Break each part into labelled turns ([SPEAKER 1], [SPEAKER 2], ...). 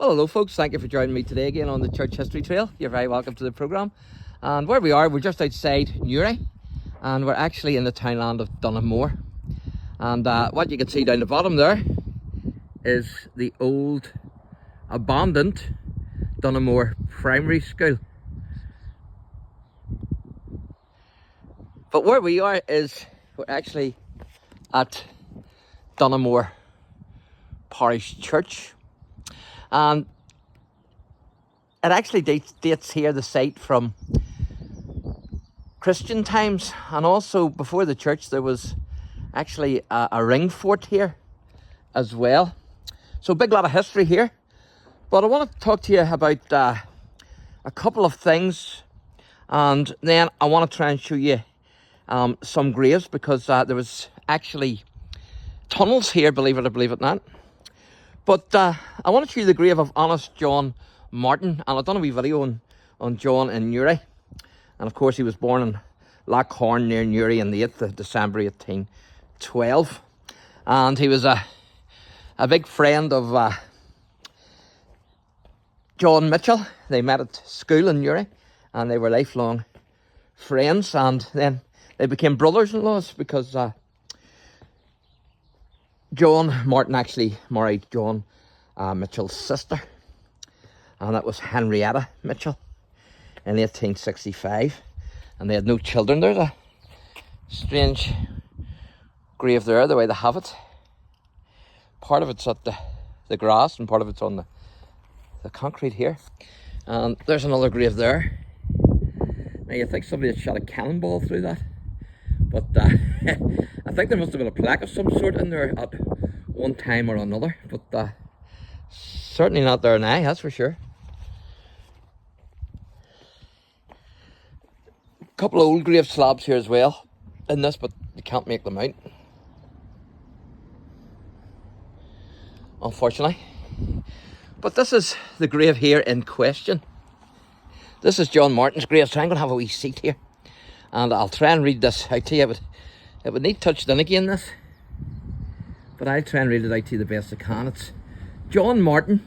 [SPEAKER 1] Well, hello folks, thank you for joining me today again on the Church History Trail. You're very welcome to the programme. And where we are, we're just outside Newry, and we're actually in the townland of DONAGHMORE. And what you can see down the bottom there is the old abandoned DONAGHMORE Primary School. But where we are is we're actually at DONAGHMORE Parish Church. And it actually dates here, the site, from Christian times, and also before the church there was actually a ring fort here as well. So big lot of history here. But I want to talk to you about a couple of things, and then I want to try and show you some graves, because there was actually tunnels here, believe it or not. But I want to show you the grave of honest John Martin, and I've done a wee video on John in Newry. And of course he was born in Lockhorn near Newry on the 8th of December 1812. And he was a big friend of John Mitchell. They met at school in Newry and they were lifelong friends, and then they became brothers-in-laws because John Martin actually married John Mitchell's sister, and that was Henrietta Mitchell in 1865, and they had no children. There's a strange grave there, the way they have it. Part of it's at the grass and part of it's on the concrete here. And there's another grave there. Now you think somebody had shot a cannonball through that, but I think there must have been a plaque of some sort in there at one time or another, but certainly not there now, that's for sure. A couple of old grave slabs here as well in this, but you can't make them out, unfortunately. But this is the grave here in question. This is John Martin's grave, so I'm going to have a wee seat here and I'll try and read this out to you. It would need touched in again, this, but I'll try and read it out to you the best I can. It's John Martin.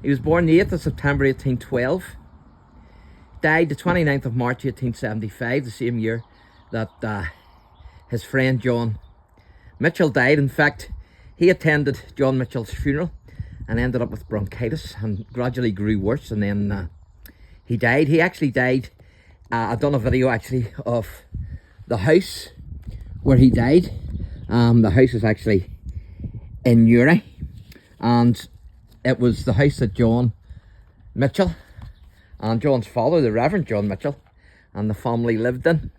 [SPEAKER 1] He was born the 8th of September 1812. Died the 29th of March 1875, the same year that his friend John Mitchell died. In fact, he attended John Mitchell's funeral and ended up with bronchitis and gradually grew worse, and then he died. He actually died, I've done a video actually of the house where he died. The house is actually in Newry, and it was the house that John Mitchell and John's father, the Reverend John Mitchell, and the family lived in.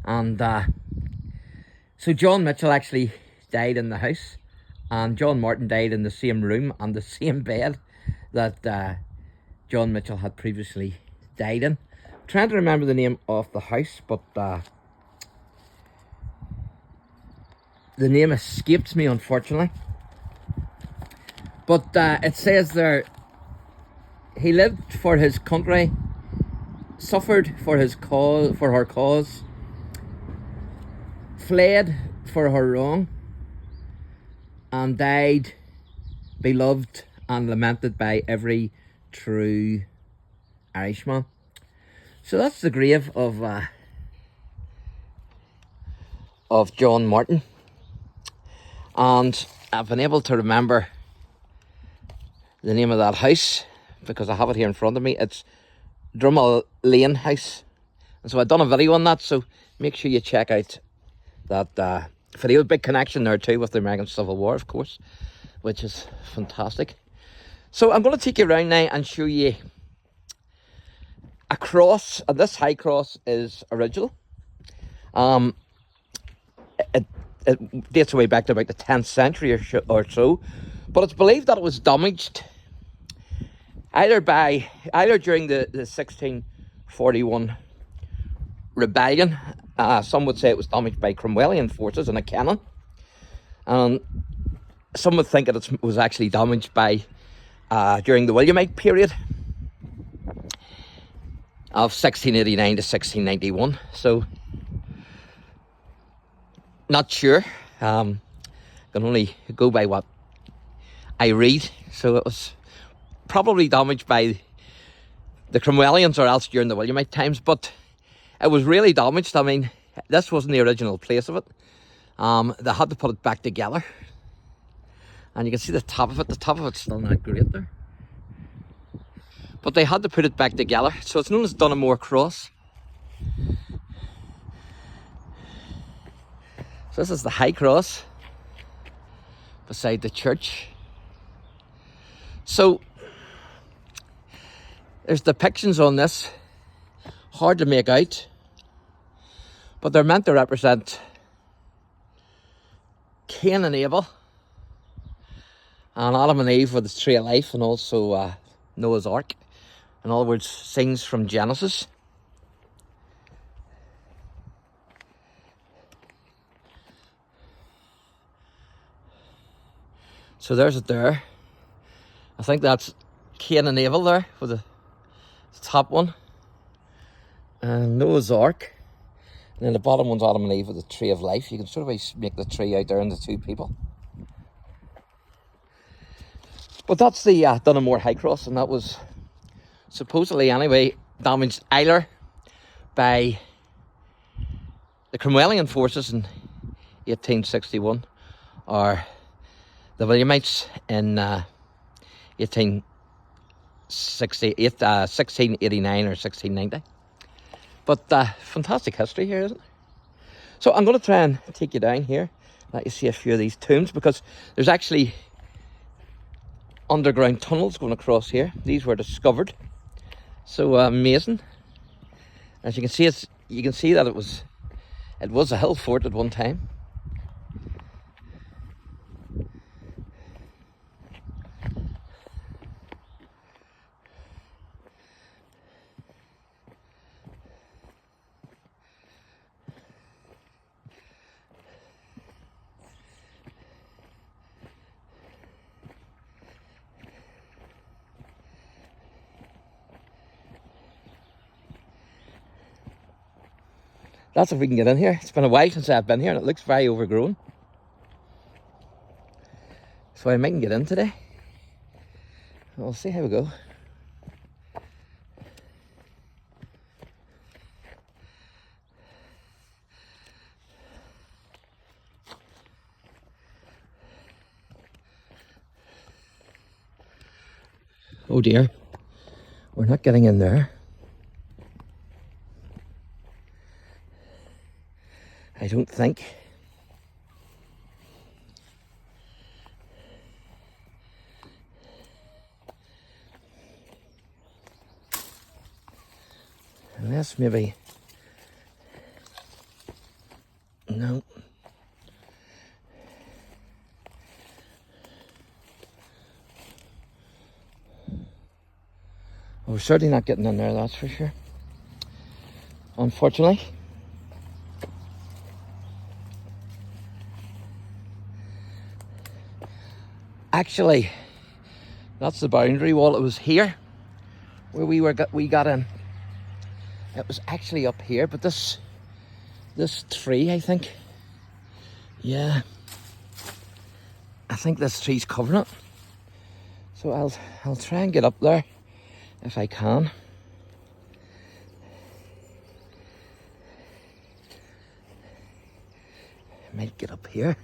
[SPEAKER 1] And so John Mitchell actually died in the house, and John Martin died in the same room and the same bed that John Mitchell had previously died in. I'm trying to remember the name of the house, but the name escapes me, unfortunately. But it says there, he lived for his country, suffered for his cause, for her cause, fled for her wrong, and died beloved and lamented by every true Irishman. So that's the grave of John Martin. And I've been able to remember the name of that house because I have it here in front of me. It's Drummond Lane House. And so I've done a video on that, so make sure you check out that video. Big connection there too with the American Civil War, of course, which is fantastic. So I'm going to take you around now and show you a cross, and this high cross is original. It dates way back to about the 10th century or so, but it's believed that it was damaged either during the 1641 rebellion. Some would say it was damaged by Cromwellian forces in a cannon, and some would think that it was actually damaged by during the Williamite period of 1689 to 1691. So not sure. Can only go by what I read. So it was probably damaged by the Cromwellians or else during the Williamite times, but it was really damaged. I mean, this wasn't the original place of it. They had to put it back together. And you can see the top of it. The top of it's still not great there. But they had to put it back together. So it's known as DONAGHMORE Cross. So this is the High Cross beside the church. So there's depictions on this, hard to make out, but they're meant to represent Cain and Abel, and Adam and Eve with the tree of life, and also Noah's Ark. In other words, things from Genesis. So there's it there. I think that's Cain and Abel there with the top one. And Noah's Ark. And then the bottom one's Adam and Eve with the tree of life. You can sort of make the tree out there and the two people. But that's the DONAGHMORE High Cross, and that was supposedly, anyway, damaged either by the Cromwellian forces in 1861 or the Williamites in 1689 or 1690. But fantastic history here, isn't it? So I'm going to try and take you down here, let you see a few of these tombs, because there's actually underground tunnels going across here. These were discovered. So amazing. As you can see, you can see that it was a hill fort at one time. That's if we can get in here. It's been a while since I've been here and it looks very overgrown. So I mightn't get in today. We'll see how we go. Oh dear, we're not getting in there. I don't think. Unless maybe, no. We're certainly not getting in there, that's for sure. Unfortunately. Actually, that's the boundary wall. It was here where we got in. It was actually up here, but this tree, I think, yeah, I think this tree's covering it. So I'll try and get up there if I can. I might get up here.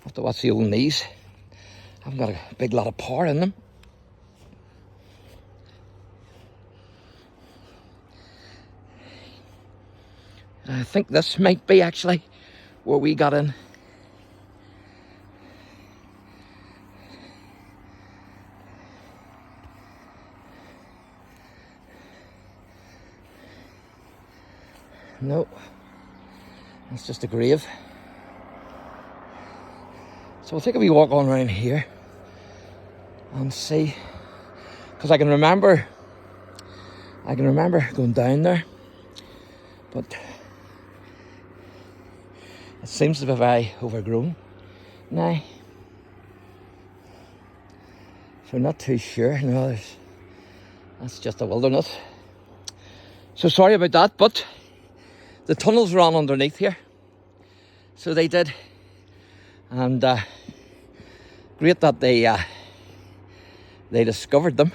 [SPEAKER 1] I have to watch the old knees. I haven't got a big lot of power in them. I think this might be actually where we got in. No, that's just a grave. So we'll take a wee walk on around here and see, because I can remember going down there, but it seems to be very overgrown now. So I'm not too sure. No, that's just a wilderness. So sorry about that, but the tunnels ran underneath here. So they did. And great that they they discovered them.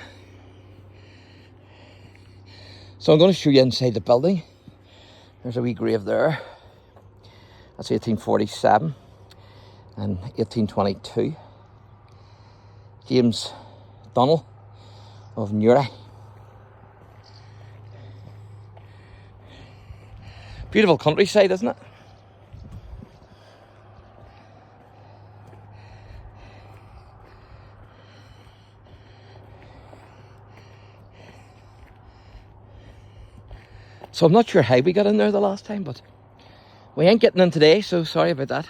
[SPEAKER 1] So I'm going to show you inside the building. There's a wee grave there. That's 1847 and 1822. James Donnell of Newry. Beautiful countryside, isn't it? So I'm not sure how we got in there the last time, but we ain't getting in today, so sorry about that.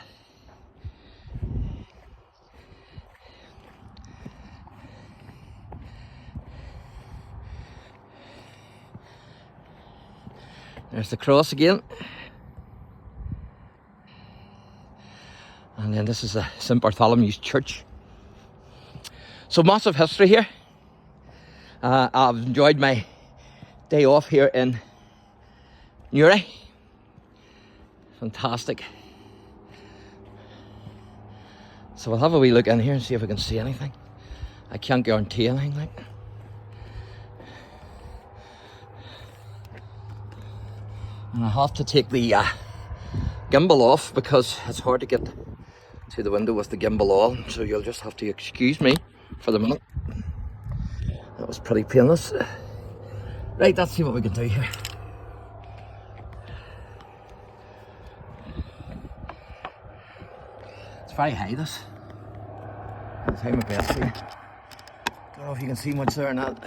[SPEAKER 1] There's the cross again. And then this is a St. Bartholomew's Church. So massive history here. I've enjoyed my day off here in Newry. Fantastic. So we'll have a wee look in here and see if we can see anything. I can't guarantee anything, like. And I have to take the gimbal off because it's hard to get to the window with the gimbal on. So you'll just have to excuse me for the minute. That was pretty painless. Right, let's see what we can do here. It's very high, this. I'll try my best here. Don't know if you can see much there or not.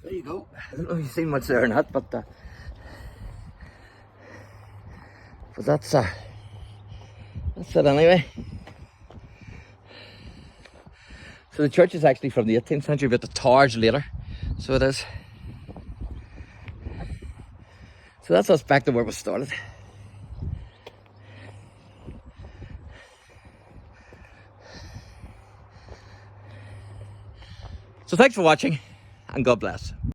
[SPEAKER 1] There you go. I don't know if you've seen much there or not, but that's it anyway. So the church is actually from the 18th century, but the tower's later. So it is. So that's us back to where we started. So thanks for watching, and God bless.